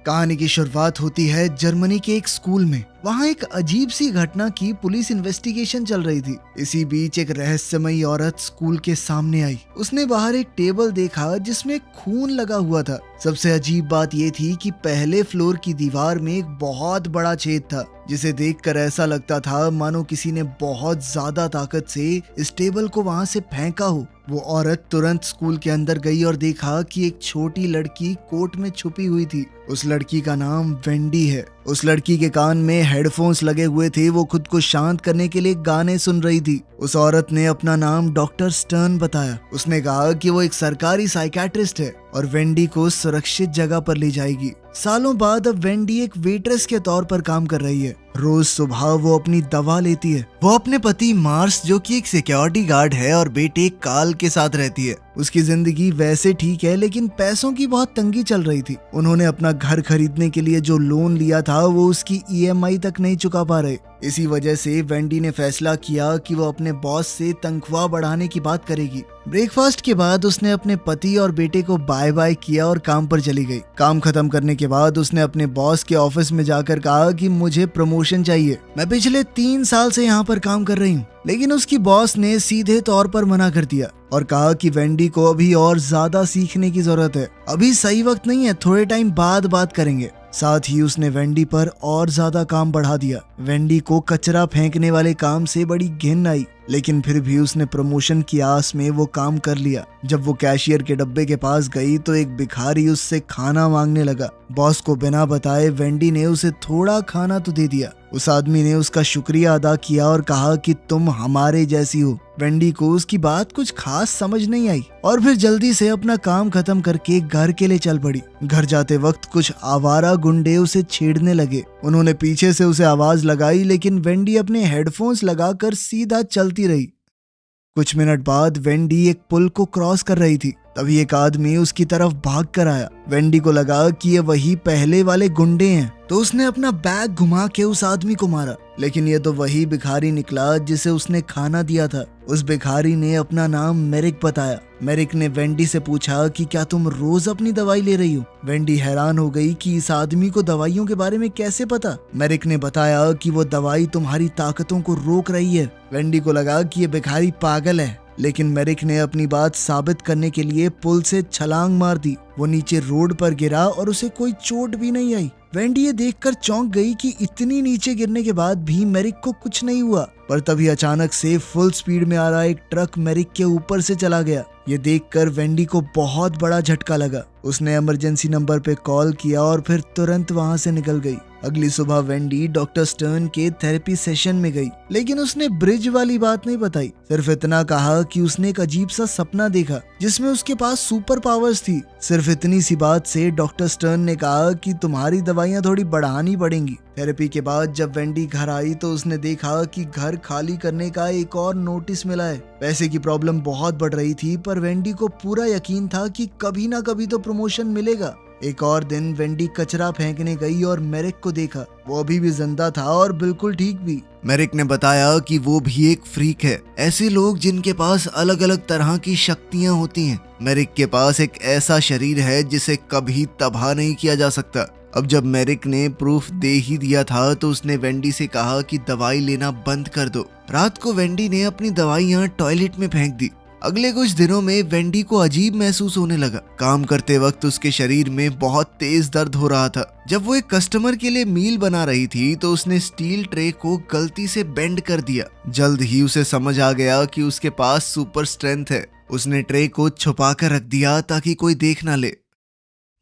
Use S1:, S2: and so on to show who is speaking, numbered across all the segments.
S1: कहानी की शुरुआत होती है जर्मनी के एक स्कूल में। वहाँ एक अजीब सी घटना की पुलिस इन्वेस्टिगेशन चल रही थी। इसी बीच एक रहस्यमयी औरत स्कूल के सामने आई। उसने बाहर एक टेबल देखा जिसमें खून लगा हुआ था। सबसे अजीब बात ये थी कि पहले फ्लोर की दीवार में एक बहुत बड़ा छेद था, जिसे देखकर ऐसा लगता था मानो किसी ने बहुत ज्यादा ताकत से इस टेबल को वहां से फेंका हो। वो औरत तुरंत स्कूल के अंदर गई और देखा कि एक छोटी लड़की कोट में छुपी हुई थी। उस लड़की का नाम वेंडी है। उस लड़की के कान में हेडफोन्स लगे हुए थे। वो खुद को शांत करने के लिए गाने सुन रही थी। उस औरत ने अपना नाम डॉक्टर स्टर्न बताया। उसने कहा कि वो एक सरकारी साइकियाट्रिस्ट है और वेंडी को सुरक्षित जगह पर ले जाएगी। सालों बाद अब वेंडी एक वेट्रेस के तौर पर काम कर रही है। रोज सुबह वो अपनी दवा लेती है। वो अपने पति मार्स, जो कि एक सिक्योरिटी गार्ड है, और बेटे काल के साथ रहती है। उसकी जिंदगी वैसे ठीक है, लेकिन पैसों की बहुत तंगी चल रही थी। उन्होंने अपना घर खरीदने के लिए जो लोन लिया था वो उसकी EMI तक नहीं चुका पा रहे। इसी वजह से वेंडी ने फैसला किया कि वो अपने बॉस से तनख्वाह बढ़ाने की बात करेगी। ब्रेकफास्ट के बाद उसने अपने पति और बेटे को बाय बाय किया और काम पर चली गई। काम खत्म करने के बाद उसने अपने बॉस के ऑफिस में जाकर कहा कि मुझे प्रमोशन चाहिए। मैं पिछले 3 साल से यहाँ पर काम कर रही हूँ। लेकिन उसकी बॉस ने सीधे तौर पर मना कर दिया और कहा कि वेंडी को अभी और ज्यादा सीखने की जरूरत है। अभी सही वक्त नहीं है, थोड़े टाइम बाद बात करेंगे। साथ ही उसने वेंडी पर और ज्यादा काम बढ़ा दिया। वेंडी को कचरा फेंकने वाले काम से बड़ी घिन आई, लेकिन फिर भी उसने प्रमोशन की आस में वो काम कर लिया। जब वो कैशियर के डब्बे के पास गई तो एक भिखारी उससे खाना मांगने लगा। बॉस को बिना बताए वेंडी ने उसे थोड़ा खाना तो दे दिया। उस आदमी ने उसका शुक्रिया अदा किया और कहा कि तुम हमारे जैसी हो। वेंडी को उसकी बात कुछ खास समझ नहीं आई और फिर जल्दी से अपना काम खत्म करके घर के लिए चल पड़ी। घर जाते वक्त कुछ आवारा गुंडे उसे छेड़ने लगे। उन्होंने पीछे से उसे आवाज लगाई, लेकिन वेंडी अपने हेडफोन्स लगाकर सीधा चलती रही। कुछ मिनट बाद वेंडी एक पुल को क्रॉस कर रही थी। तभी एक आदमी उसकी तरफ भाग कर आया। वेंडी को लगा कि ये वही पहले वाले गुंडे हैं, तो उसने अपना बैग घुमा के उस आदमी को मारा। लेकिन ये तो वही भिखारी निकला जिसे उसने खाना दिया था। उस भिखारी ने अपना नाम मेरिक बताया। मेरिक ने वेंडी से पूछा कि क्या तुम रोज अपनी दवाई ले रही हो? वेंडी हैरान हो गई कि इस आदमी को दवाइयों के बारे में कैसे पता। मेरिक ने बताया कि वो दवाई तुम्हारी ताकतों को रोक रही है। वेंडी को लगा कि ये भिखारी पागल है, लेकिन मेरिक ने अपनी बात साबित करने के लिए पुल से छलांग मार दी। वो नीचे रोड पर गिरा और उसे कोई चोट भी नहीं आई। वेंडी ये देखकर चौंक गई कि इतनी नीचे गिरने के बाद भी मेरिक को कुछ नहीं हुआ। पर तभी अचानक से फुल स्पीड में आ रहा एक ट्रक मेरिक के ऊपर से चला गया। ये देखकर वेंडी को बहुत बड़ा झटका लगा। उसने इमरजेंसी नंबर पे कॉल किया और फिर तुरंत वहां से निकल गई। अगली सुबह वेंडी डॉक्टर स्टर्न के थेरेपी सेशन में गई, लेकिन उसने ब्रिज वाली बात नहीं बताई। सिर्फ इतना कहा कि उसने एक अजीब सा सपना देखा जिसमें उसके पास सुपर पावर्स थी। सिर्फ इतनी सी बात से डॉक्टर स्टर्न ने कहा कि तुम्हारी दवाइयाँ थोड़ी बढ़ानी पड़ेंगी। थेरेपी के बाद जब वेंडी घर आई तो उसने देखा कि घर खाली करने का एक और नोटिस मिला है। पैसे की प्रॉब्लम बहुत बढ़ रही थी, पर वेंडी को पूरा यकीन था कि कभी ना कभी तो प्रमोशन मिलेगा। एक और दिन वेंडी कचरा फेंकने गई और मेरिक को देखा। वो अभी भी जिंदा था और बिल्कुल ठीक भी। मेरिक ने बताया कि वो भी एक फ्रीक है, ऐसे लोग जिनके पास अलग अलग तरह की शक्तियां होती हैं। मेरिक के पास एक ऐसा शरीर है जिसे कभी तबाह नहीं किया जा सकता। अब जब मेरिक ने प्रूफ दे ही दिया था तो उसने वेंडी से कहा कि दवाई लेना बंद कर दो। रात को वेंडी ने अपनी दवाइयां टॉयलेट में फेंक दी। अगले कुछ दिनों में वेंडी को अजीब महसूस होने लगा। काम करते वक्त उसके शरीर में बहुत तेज दर्द हो रहा था। जब वो एक कस्टमर के लिए मील बना रही थी तो उसने स्टील ट्रे को गलती से बेंड कर दिया। जल्द ही उसे समझ आ गया कि उसके पास सुपर स्ट्रेंथ है। उसने ट्रे को छुपा कर रख दिया ताकि कोई देख ना ले।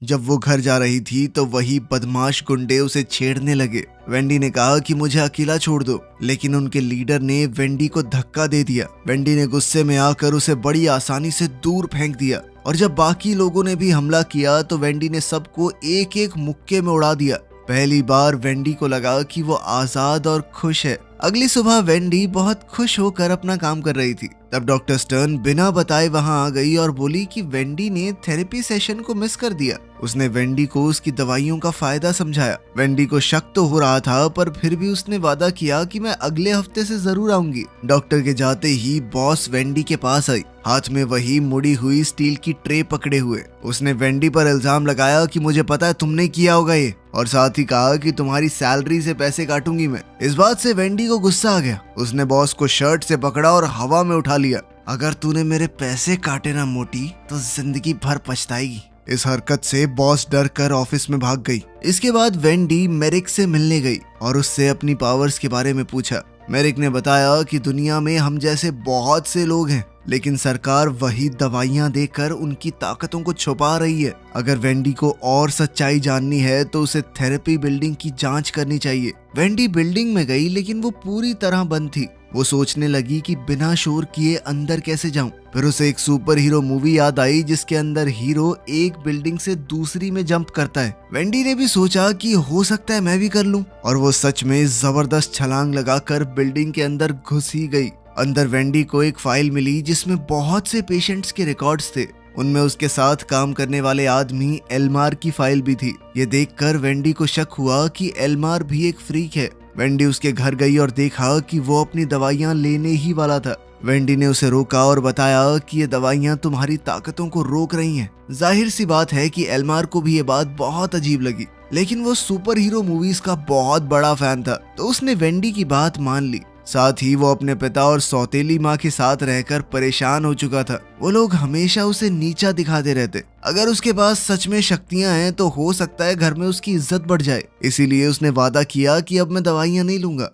S1: जब वो घर जा रही थी तो वही बदमाश गुंडे उसे छेड़ने लगे। वेंडी ने कहा कि मुझे अकेला छोड़ दो, लेकिन उनके लीडर ने वेंडी को धक्का दे दिया। वेंडी ने गुस्से में आकर उसे बड़ी आसानी से दूर फेंक दिया और जब बाकी लोगों ने भी हमला किया तो वेंडी ने सबको एक एक मुक्के में उड़ा दिया। पहली बार वेंडी को लगा कि वो आजाद और खुश है। अगली सुबह वेंडी बहुत खुश होकर अपना काम कर रही थी। तब डॉक्टर स्टर्न बिना बताए वहां आ गई और बोली कि वेंडी ने थेरेपी सेशन को मिस कर दिया। उसने वेंडी को उसकी दवाइयों का फायदा समझाया। वेंडी को शक तो हो रहा था, पर फिर भी उसने वादा किया कि मैं अगले हफ्ते से जरूर आऊंगी। डॉक्टर के जाते ही बॉस वेंडी के पास आई, हाथ में वही मुड़ी हुई स्टील की ट्रे पकड़े हुए। उसने वेंडी पर इल्जाम लगाया कि मुझे पता है तुमने किया होगा ये, और साथ ही कहा कि तुम्हारी सैलरी से पैसे काटूंगी मैं। इस बात से वेंडी को गुस्सा आ गया। उसने बॉस को शर्ट से पकड़ा और हवा में उठा लिया। अगर तूने मेरे पैसे काटे ना मोटी, तो जिंदगी भर पछताएगी। इस हरकत से बॉस डर कर ऑफिस में भाग गई। इसके बाद वेंडी मेरिक से मिलने गई और उससे अपनी पावर्स के बारे में पूछा। मेरिक ने बताया कि दुनिया में हम जैसे बहुत से लोग हैं, लेकिन सरकार वही दवाइयां देकर उनकी ताकतों को छुपा रही है। अगर वेंडी को और सच्चाई जाननी है तो उसे थेरेपी बिल्डिंग की जांच करनी चाहिए। वेंडी बिल्डिंग में गई, लेकिन वो पूरी तरह बंद थी। वो सोचने लगी कि बिना शोर किए अंदर कैसे जाऊं। फिर उसे एक सुपर हीरो मूवी याद आई जिसके अंदर हीरो एक बिल्डिंग से दूसरी में जंप करता है। वेंडी ने भी सोचा कि हो सकता है मैं भी कर लूं, और वो सच में जबरदस्त छलांग लगाकर बिल्डिंग के अंदर घुस ही गई। अंदर वेंडी को एक फाइल मिली जिसमें बहुत से पेशेंट्स के रिकॉर्ड्स थे। उनमें उसके साथ काम करने वाले आदमी एल्मार की फाइल भी थी। ये देखकर वेंडी को शक हुआ कि एल्मार भी एक फ्रीक है। वेंडी उसके घर गई और देखा कि वो अपनी दवाइयां लेने ही वाला था। वेंडी ने उसे रोका और बताया कि ये दवाइयां तुम्हारी ताकतों को रोक रही हैं। जाहिर सी बात है कि एल्मार को भी ये बात बहुत अजीब लगी, लेकिन वो सुपर हीरो मूवीज का बहुत बड़ा फैन था, तो उसने वेंडी की बात मान ली। साथ ही वो अपने पिता और सौतेली माँ के साथ रहकर परेशान हो चुका था। वो लोग हमेशा उसे नीचा दिखाते रहते। अगर उसके पास सच में शक्तियां हैं तो हो सकता है घर में उसकी इज्जत बढ़ जाए। इसीलिए उसने वादा किया कि अब मैं दवाइयां नहीं लूंगा।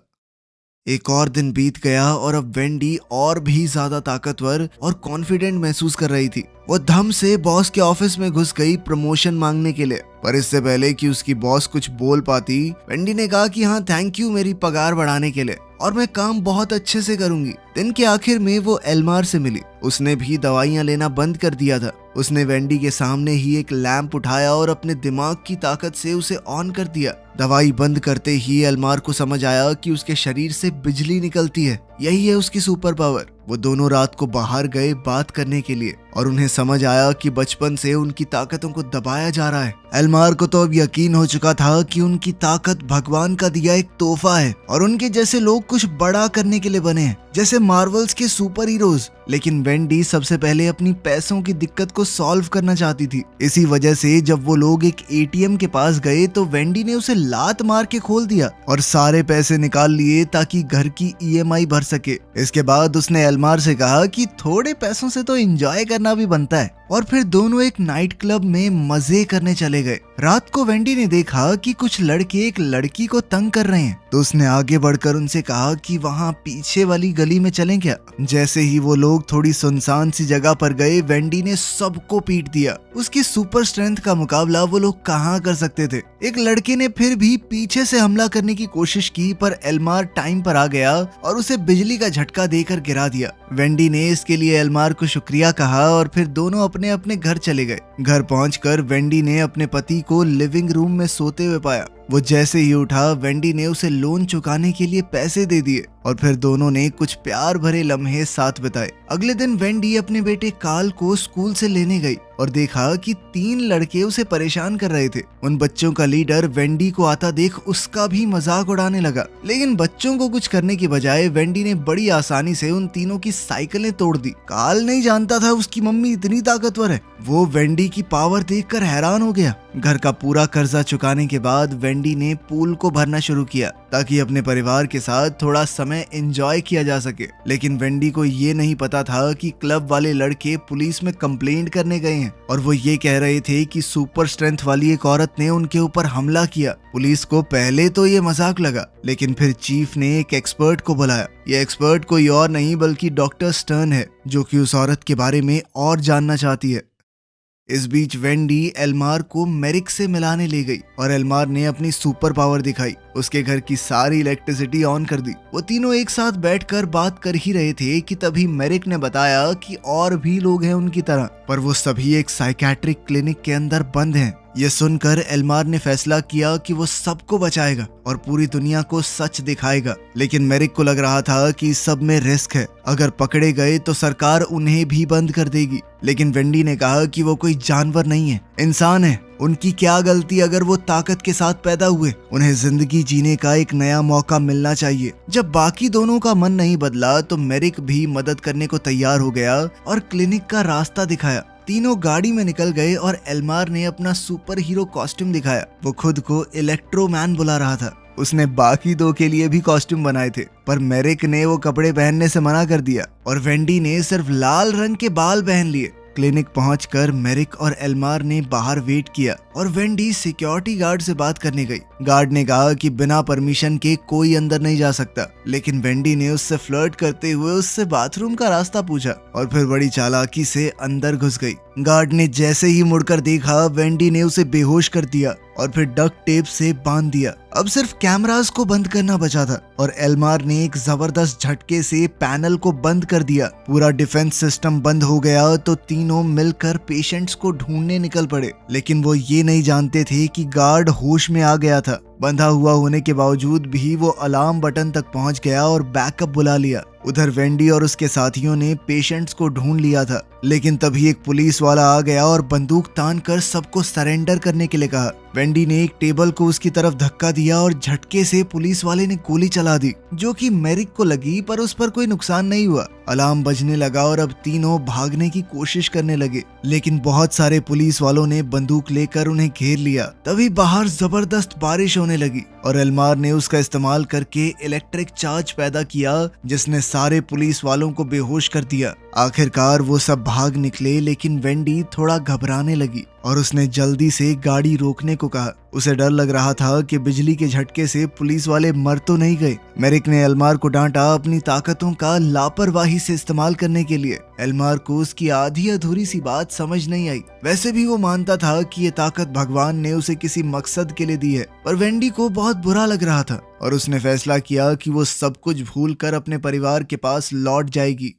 S1: एक और दिन बीत गया और अब वेंडी और भी ज्यादा ताकतवर और कॉन्फिडेंट महसूस कर रही थी। वो धम से बॉस के ऑफिस में घुस गई प्रमोशन मांगने के लिए, पर इससे पहले कि उसकी बॉस कुछ बोल पाती, वेंडी ने कहा कि हाँ थैंक यू मेरी पगार बढ़ाने के लिए, और मैं काम बहुत अच्छे से करूंगी। दिन के आखिर में वो एल्मार से मिली। उसने भी दवाइयां लेना बंद कर दिया था। उसने वेंडी के सामने ही एक लैंप उठाया और अपने दिमाग की ताकत से उसे ऑन कर दिया। दवाई बंद करते ही एल्मार को समझ आया कि उसके शरीर से बिजली निकलती है। यही है उसकी सुपर पावर। वो दोनों रात को बाहर गए बात करने के लिए, और उन्हें समझ आया कि बचपन से उनकी ताकतों को दबाया जा रहा है। एल्मार को तो अब यकीन हो चुका था कि उनकी ताकत भगवान का दिया एक तोहफा है, और उनके जैसे लोग कुछ बड़ा करने के लिए बने हैं, जैसे मार्वल्स के सुपर हीरोज। लेकिन वेंडी सबसे पहले अपनी पैसों की दिक्कत को सॉल्व करना चाहती थी। इसी वजह से जब वो लोग एक एटीएम के पास गए तो वेंडी ने उसे लात मार के खोल दिया और सारे पैसे निकाल लिए ताकि घर की ईएमआई भर सके। इसके बाद उसने एल्मार से कहा कि थोड़े पैसों से तो एंजॉय करना भी बनता है, और फिर दोनों एक नाइट क्लब में मजे करने चले गए। रात को वेंडी ने देखा कि कुछ लड़के एक लड़की को तंग कर रहे हैं, तो उसने आगे बढ़कर उनसे कहा कि वहाँ पीछे वाली गली में चलें क्या। जैसे ही वो लोग थोड़ी सुनसान सी जगह पर गए, वेंडी ने सबको पीट दिया। उसकी सुपर स्ट्रेंथ का मुकाबला वो लोग कहाँ कर सकते थे। एक लड़के ने फिर भी पीछे से हमला करने की कोशिश की, पर एल्मार टाइम पर आ गया और उसे बिजली का झटका देकर गिरा दिया। वेंडी ने इसके लिए एल्मार को शुक्रिया कहा और फिर दोनों अपने अपने घर चले गए। घर पहुंचकर वेंडी ने अपने पति को लिविंग रूम में सोते हुए पाया। वो जैसे ही उठा, वेंडी ने उसे लोन चुकाने के लिए पैसे दे दिए और फिर दोनों ने कुछ प्यार भरे लम्हे साथ बिताए। अगले दिन वेंडी अपने बेटे कार्ल को स्कूल से लेने गई और देखा कि 3 लड़के उसे परेशान कर रहे थे। उन बच्चों का लीडर वेंडी को आता देख उसका भी मजाक उड़ाने लगा, लेकिन बच्चों को कुछ करने की बजाय वेंडी ने बड़ी आसानी से उन तीनों की साइकिलें तोड़ दी। कार्ल नहीं जानता था उसकी मम्मी इतनी ताकतवर है। वो वेंडी की पावर देखकर हैरान हो गया। घर का पूरा कर्जा चुकाने के बाद वेंडी ने पूल को भरना शुरू किया ताकि अपने परिवार के साथ थोड़ा समय एंजॉय किया जा सके। लेकिन वेंडी को ये नहीं पता था कि क्लब वाले लड़के पुलिस में कंप्लेंट करने गए हैं और वो ये कह रहे थे कि सुपर स्ट्रेंथ वाली एक औरत ने उनके ऊपर हमला किया। पुलिस को पहले तो ये मजाक लगा, लेकिन फिर चीफ ने एक एक्सपर्ट को बुलाया। ये एक्सपर्ट कोई और नहीं बल्कि डॉक्टर स्टर्न है, जो कि उस औरत के बारे में और जानना चाहती है। इस बीच वेंडी एल्मार को मेरिक से मिलाने ले गई और एल्मार ने अपनी सुपर पावर दिखाई। उसके घर की सारी इलेक्ट्रिसिटी ऑन कर दी। वो तीनों एक साथ बैठकर बात कर ही रहे थे कि तभी मेरिक ने बताया कि और भी लोग हैं उनकी तरह, पर वो सभी एक साइकेट्रिक क्लिनिक के अंदर बंद हैं। ये सुनकर एल्मार ने फैसला किया कि वो सबको बचाएगा और पूरी दुनिया को सच दिखाएगा। लेकिन मेरिक को लग रहा था कि इस सब में रिस्क है, अगर पकड़े गए तो सरकार उन्हें भी बंद कर देगी। लेकिन वेंडी ने कहा कि वो कोई जानवर नहीं है, इंसान है। उनकी क्या गलती अगर वो ताकत के साथ पैदा हुए, उन्हें जिंदगी जीने का एक नया मौका मिलना चाहिए। जब बाकी दोनों का मन नहीं बदला तो मेरिक भी मदद करने को तैयार हो गया और क्लिनिक का रास्ता दिखाया। तीनों गाड़ी में निकल गए और एल्मार ने अपना सुपर हीरो कॉस्ट्यूम दिखाया। वो खुद को इलेक्ट्रोमैन बुला रहा था। उसने बाकी दो के लिए भी कॉस्ट्यूम बनाए थे, पर मेरिक ने वो कपड़े पहनने से मना कर दिया और वेंडी ने सिर्फ लाल रंग के बाल पहन लिए। क्लिनिक पहुंचकर मेरिक और एल्मार ने बाहर वेट किया और वेंडी सिक्योरिटी गार्ड से बात करने गई। गार्ड ने कहा कि बिना परमिशन के कोई अंदर नहीं जा सकता, लेकिन वेंडी ने उससे फ्लर्ट करते हुए उससे बाथरूम का रास्ता पूछा और फिर बड़ी चालाकी से अंदर घुस गई। गार्ड ने जैसे ही मुड़कर देखा, वेंडी ने उसे बेहोश कर दिया और फिर डक्ट टेप से बांध दिया। अब सिर्फ कैमरास को बंद करना बचा था और एल्मार ने एक जबरदस्त झटके से पैनल को बंद कर दिया। पूरा डिफेंस सिस्टम बंद हो गया तो तीनों मिलकर पेशेंट्स को ढूंढने निकल पड़े। लेकिन वो ये नहीं जानते थे कि गार्ड होश में आ गया था। बंधा हुआ होने के बावजूद भी वो अलार्म बटन तक पहुंच गया और बैकअप बुला लिया। उधर वेंडी और उसके साथियों ने पेशेंट्स को ढूंढ लिया था, लेकिन तभी एक पुलिस वाला आ गया और बंदूक तान कर सबको सरेंडर करने के लिए कहा। वेंडी ने एक टेबल को उसकी तरफ धक्का दिया और झटके से पुलिस वाले ने गोली चला दी, जो कि मेरिक को लगी, पर उस पर कोई नुकसान नहीं हुआ। अलार्म बजने लगा और अब तीनों भागने की कोशिश करने लगे, लेकिन बहुत सारे पुलिस वालों ने बंदूक लेकर उन्हें घेर लिया। तभी बाहर जबरदस्त बारिश होने लगी और एल्मार ने उसका इस्तेमाल करके इलेक्ट्रिक चार्ज पैदा किया, जिसने सारे पुलिस वालों को बेहोश कर दिया। आखिरकार वो सब भाग निकले, लेकिन वेंडी थोड़ा घबराने लगी और उसने जल्दी से गाड़ी रोकने को कहा। उसे डर लग रहा था कि बिजली के झटके से पुलिस वाले मर तो नहीं गए। मेरिक ने एल्मार को डांटा अपनी ताकतों का लापरवाही से इस्तेमाल करने के लिए। एल्मार को उसकी आधी अधूरी सी बात समझ नहीं आई। वैसे भी वो मानता था कि ये ताकत भगवान ने उसे किसी मकसद के लिए दी है, पर वेंडी को बहुत बुरा लग रहा था और उसने फैसला किया कि वो सब कुछ भूल कर अपने परिवार के पास लौट जाएगी।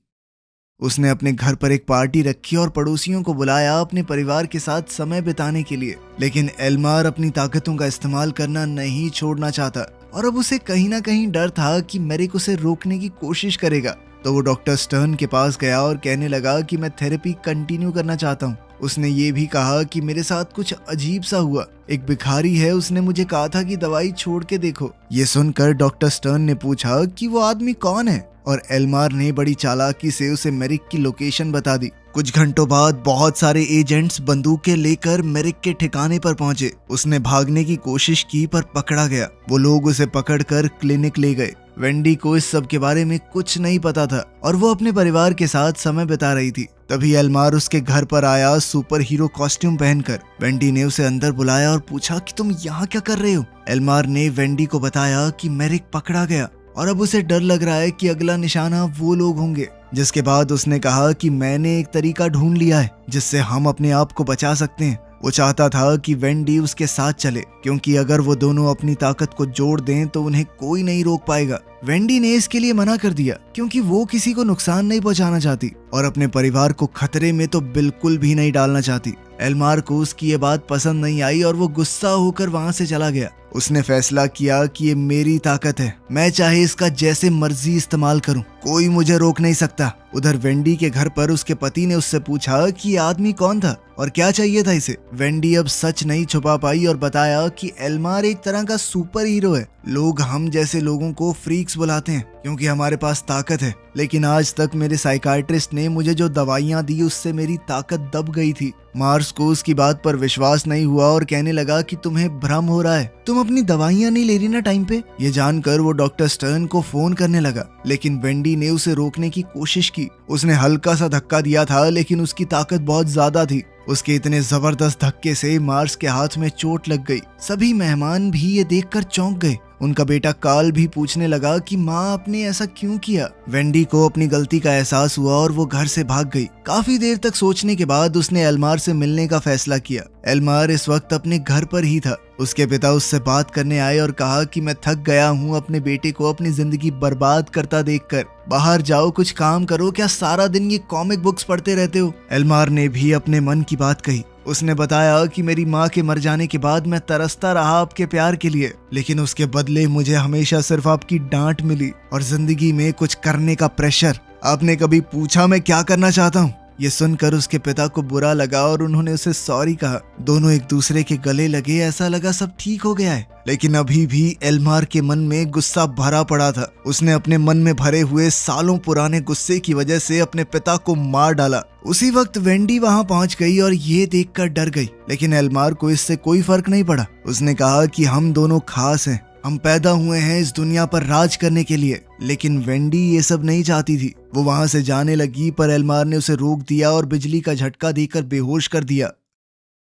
S1: उसने अपने घर पर एक पार्टी रखी और पड़ोसियों को बुलाया अपने परिवार के साथ समय बिताने के लिए। लेकिन एल्मार अपनी ताकतों का इस्तेमाल करना नहीं छोड़ना चाहता और अब उसे कहीं ना कहीं डर था कि मेरिक उसे रोकने की कोशिश करेगा। तो वो डॉक्टर स्टर्न के पास गया और कहने लगा कि मैं थेरेपी कंटिन्यू करना चाहता हूँ। उसने ये भी कहा कि मेरे साथ कुछ अजीब सा हुआ। एक भिखारी है, उसने मुझे कहा था कि दवाई छोड़ के देखो। ये सुनकर डॉक्टर स्टर्न ने पूछा कि वो आदमी कौन है, और एल्मार ने बड़ी चालाकी से उसे मेरिक की लोकेशन बता दी। कुछ घंटों बाद बहुत सारे एजेंट्स बंदूकें लेकर मेरिक के ठिकाने पर पहुंचे। उसने भागने की कोशिश की पर पकड़ा गया। वो लोग उसे पकड़कर क्लिनिक ले गए। वेंडी को इस सब के बारे में कुछ नहीं पता था और वो अपने परिवार के साथ समय बिता रही थी। तभी एल्मार उसके घर पर आया सुपर हीरो कॉस्ट्यूम पहनकर। वेंडी ने उसे अंदर बुलाया और पूछा कि तुम यहाँ क्या कर रहे हो। एल्मार ने वेंडी को बताया कि मेरिक पकड़ा गया और अब उसे डर लग रहा है कि अगला निशाना वो लोग होंगे। जिसके बाद उसने कहा कि मैंने एक तरीका ढूंढ लिया है जिससे हम अपने आप को बचा सकते हैं। वो चाहता था कि वेंडी उसके साथ चले, क्योंकि अगर वो दोनों अपनी ताकत को जोड़ दें तो उन्हें कोई नहीं रोक पाएगा। वेंडी ने इसके लिए मना कर दिया क्योंकि वो किसी को नुकसान नहीं पहुंचाना चाहती और अपने परिवार को खतरे में तो बिल्कुल भी नहीं डालना चाहती। एल्मार को उसकी ये बात पसंद नहीं आई और वो गुस्सा होकर वहां से चला गया। उसने फैसला किया कि ये मेरी ताकत है, मैं चाहे इसका जैसे मर्जी इस्तेमाल करूं, कोई मुझे रोक नहीं सकता। उधर वेंडी के घर पर उसके पति ने उससे पूछा कि ये आदमी कौन था और क्या चाहिए था इसे। वेंडी अब सच नहीं छुपा पाई और बताया कि एल्मार एक तरह का सुपर हीरो है। लोग हम जैसे लोगों को फ्रीक्स बुलाते हैं क्योंकि हमारे पास ताकत है, लेकिन आज तक मेरे साइकाइट्रिस्ट ने मुझे जो दवाइयां दी उससे मेरी ताकत दब गई थी। मार्स को उसकी बात पर विश्वास नहीं हुआ और कहने लगा कि तुम्हें भ्रम हो रहा है, तुम अपनी दवाइयां नहीं ले रही ना टाइम पे। ये जानकर वो डॉक्टर स्टर्न को फोन करने लगा, लेकिन वेंडी ने उसे रोकने की कोशिश की। उसने हल्का सा धक्का दिया था, लेकिन उसकी ताकत बहुत ज्यादा थी। उसके इतने जबरदस्त धक्के से मार्स के हाथ में चोट लग गई। सभी मेहमान भी ये देखकर चौंक गए उनका बेटा कार्ल भी पूछने लगा कि माँ आपने ऐसा क्यों किया। वेंडी को अपनी गलती का एहसास हुआ और वो घर से भाग गई। काफी देर तक सोचने के बाद उसने एल्मार से मिलने का फैसला किया। एल्मार इस वक्त अपने घर पर ही था। उसके पिता उससे बात करने आए और कहा कि मैं थक गया हूँ अपने बेटे को अपनी जिंदगी बर्बाद करता देखकर। बाहर जाओ, कुछ काम करो, क्या सारा दिन ये कॉमिक बुक्स पढ़ते रहते हो। एल्मार ने भी अपने मन की बात कही। उसने बताया कि मेरी माँ के मर जाने के बाद मैं तरसता रहा आपके प्यार के लिए, लेकिन उसके बदले मुझे हमेशा सिर्फ आपकी डांट मिली और जिंदगी में कुछ करने का प्रेशर। आपने कभी पूछा मैं क्या करना चाहता हूँ? ये सुनकर उसके पिता को बुरा लगा और उन्होंने उसे सॉरी कहा। दोनों एक दूसरे के गले लगे, ऐसा लगा सब ठीक हो गया है। लेकिन अभी भी एल्मार के मन में गुस्सा भरा पड़ा था। उसने अपने मन में भरे हुए सालों पुराने गुस्से की वजह से अपने पिता को मार डाला। उसी वक्त वेंडी वहां पहुंच गई और ये देखकर डर गई, लेकिन एल्मार को इससे कोई फर्क नहीं पड़ा। उसने कहा कि हम दोनों खास हैं, हम पैदा हुए हैं इस दुनिया पर राज करने के लिए। लेकिन वेंडी ये सब नहीं चाहती थी। वो वहां से जाने लगी, पर एल्मार ने उसे रोक दिया और बिजली का झटका देकर बेहोश कर दिया।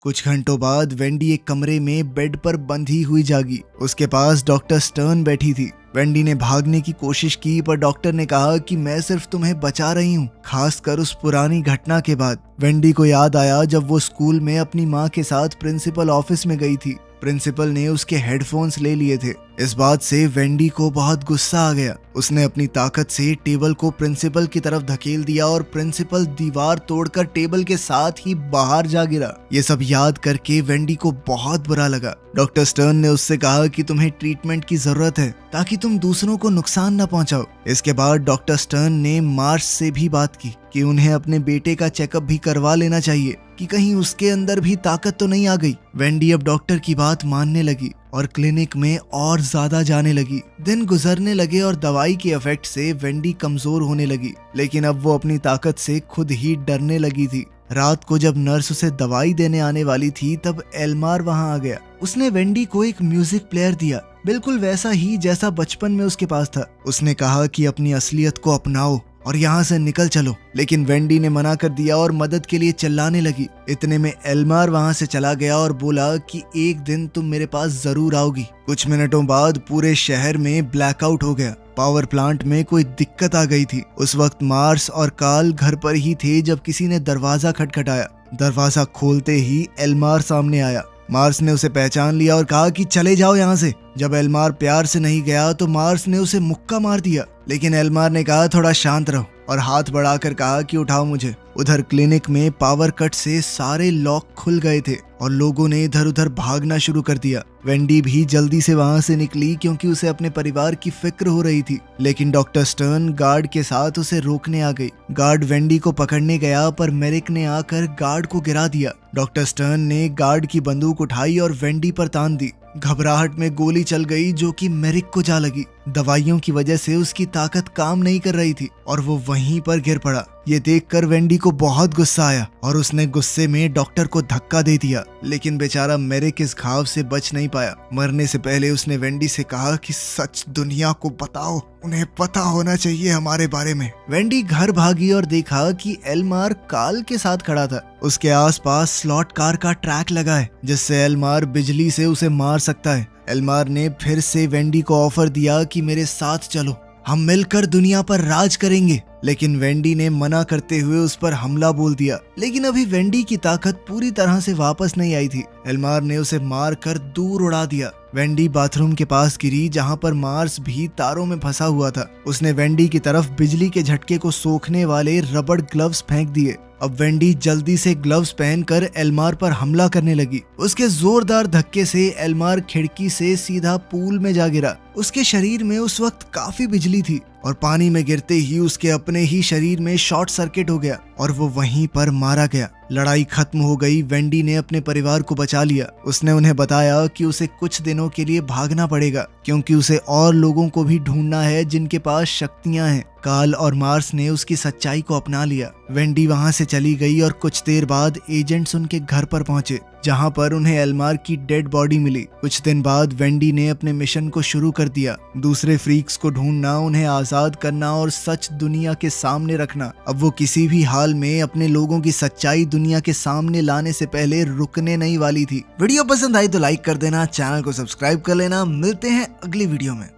S1: कुछ घंटों बाद वेंडी एक कमरे में बेड पर बंधी हुई जागी। उसके पास डॉक्टर स्टर्न बैठी थी। वेंडी ने भागने की कोशिश की, पर डॉक्टर ने कहा कि मैं सिर्फ तुम्हें बचा रही हूँ, खासकर उस पुरानी घटना के बाद। वेंडी को याद आया जब वो स्कूल में अपनी माँ के साथ प्रिंसिपल ऑफिस में गई थी। प्रिंसिपल ने उसके हेडफोन्स ले लिए थे। इस बात से वेंडी को बहुत गुस्सा आ गया। उसने अपनी ताकत से टेबल को प्रिंसिपल की तरफ धकेल दिया और प्रिंसिपल दीवार तोड़कर टेबल के साथ ही बाहर जा गिरा। ये सब याद करके वेंडी को बहुत बुरा लगा। डॉक्टर स्टर्न ने उससे कहा कि तुम्हें ट्रीटमेंट की जरूरत है ताकि तुम दूसरों को नुकसान न पहुंचाओ। इसके बाद डॉक्टर स्टर्न ने मार्श से भी बात की कि उन्हें अपने बेटे का चेकअप भी करवा लेना चाहिए कि कहीं उसके अंदर भी ताकत तो नहीं आ गई। वेंडी अब डॉक्टर की बात मानने लगी और क्लिनिक में और ज्यादा जाने लगी। दिन गुजरने लगे और दवाई के इफेक्ट से वेंडी कमजोर होने लगी, लेकिन अब वो अपनी ताकत से खुद ही डरने लगी थी। रात को जब नर्स उसे दवाई देने आने वाली थी, तब एल्मार वहां आ गया। उसने वेंडी को एक म्यूजिक प्लेयर दिया, बिल्कुल वैसा ही जैसा बचपन में उसके पास था। उसने कहा कि अपनी असलियत को अपनाओ और यहाँ से निकल चलो, लेकिन वेंडी ने मना कर दिया और मदद के लिए चिल्लाने लगी। इतने में एल्मार वहाँ से चला गया और बोला कि एक दिन तुम मेरे पास जरूर आओगी। कुछ मिनटों बाद पूरे शहर में ब्लैकआउट हो गया। पावर प्लांट में कोई दिक्कत आ गई थी। उस वक्त मार्स और कार्ल घर पर ही थे जब किसी ने दरवाजा खटखटाया। दरवाजा खोलते ही एल्मार सामने आया। मार्स ने उसे पहचान लिया और कहा कि चले जाओ यहाँ से। जब एल्मार प्यार से नहीं गया तो मार्स ने उसे मुक्का मार दिया, लेकिन एल्मार ने कहा थोड़ा शांत रहो और हाथ बढ़ाकर कहा कि उठाओ मुझे। उधर क्लिनिक में पावर कट से सारे लॉक खुल गए थे और लोगों ने इधर उधर भागना शुरू कर दिया। वेंडी भी जल्दी से वहां से निकली क्योंकि उसे अपने परिवार की फिक्र हो रही थी, लेकिन डॉक्टर स्टर्न गार्ड के साथ उसे रोकने आ गई। गार्ड वेंडी को पकड़ने गया, पर मेरिक ने आकर गार्ड को गिरा दिया। डॉक्टर स्टर्न ने गार्ड की बंदूक उठाई और वेंडी पर तान दी। घबराहट में गोली चल गई जो कि मेरिक को जा लगी। दवाइयों की वजह से उसकी ताकत काम नहीं कर रही थी और वो वहीं पर गिर पड़ा। ये देखकर वेंडी को बहुत गुस्सा आया और उसने गुस्से में डॉक्टर को धक्का दे दिया, लेकिन बेचारा मेरिक इस घाव से बच नहीं पाया। मरने से पहले उसने वेंडी से कहा कि सच दुनिया को बताओ, उन्हें पता होना चाहिए हमारे बारे में। वेंडी घर भागी और देखा कि एल्मार कार्ल के साथ खड़ा था। उसके आसपास स्लॉट कार का ट्रैक लगा है जिससे एल्मार बिजली से उसे मार सकता है। एल्मार ने फिर से वेंडी को ऑफर दिया कि मेरे साथ चलो, हम मिलकर दुनिया पर राज करेंगे, लेकिन वेंडी ने मना करते हुए उस पर हमला बोल दिया। लेकिन अभी वेंडी की ताकत पूरी तरह से वापस नहीं आई थी। एल्मार ने उसे मार कर दूर उड़ा दिया। वेंडी बाथरूम के पास गिरी जहां पर मार्स भी तारों में फंसा हुआ था। उसने वेंडी की तरफ बिजली के झटके को सोखने वाले रबड़ ग्लव्स फेंक दिए। अब वेंडी जल्दी से ग्लव्स पहनकर एल्मार पर हमला करने लगी। उसके जोरदार धक्के से एल्मार खिड़की से सीधा पूल में जा गिरा। उसके शरीर में उस वक्त काफी बिजली थी और पानी में गिरते ही उसके अपने ही शरीर में शॉर्ट सर्किट हो गया और वो वहीं पर मारा गया। लड़ाई खत्म हो गई। वेंडी ने अपने परिवार को बचा लिया। उसने उन्हें बताया कि उसे कुछ दिनों के लिए भागना पड़ेगा क्योंकि उसे और लोगों को भी ढूंढना है जिनके पास शक्तियां हैं। कार्ल और मार्स ने उसकी सच्चाई को अपना लिया। वेंडी वहां से चली गई और कुछ देर बाद एजेंट्स उनके घर पर पहुंचे। जहाँ पर उन्हें एल्मार की डेड बॉडी मिली। कुछ दिन बाद वेंडी ने अपने मिशन को शुरू कर दिया, दूसरे फ्रीक्स को ढूंढना, उन्हें आजाद करना और सच दुनिया के सामने रखना। अब वो किसी भी हाल में अपने लोगों की सच्चाई दुनिया के सामने लाने से पहले रुकने नहीं वाली थी। वीडियो पसंद आई तो लाइक कर देना, चैनल को सब्सक्राइब कर लेना। मिलते हैं अगली वीडियो में।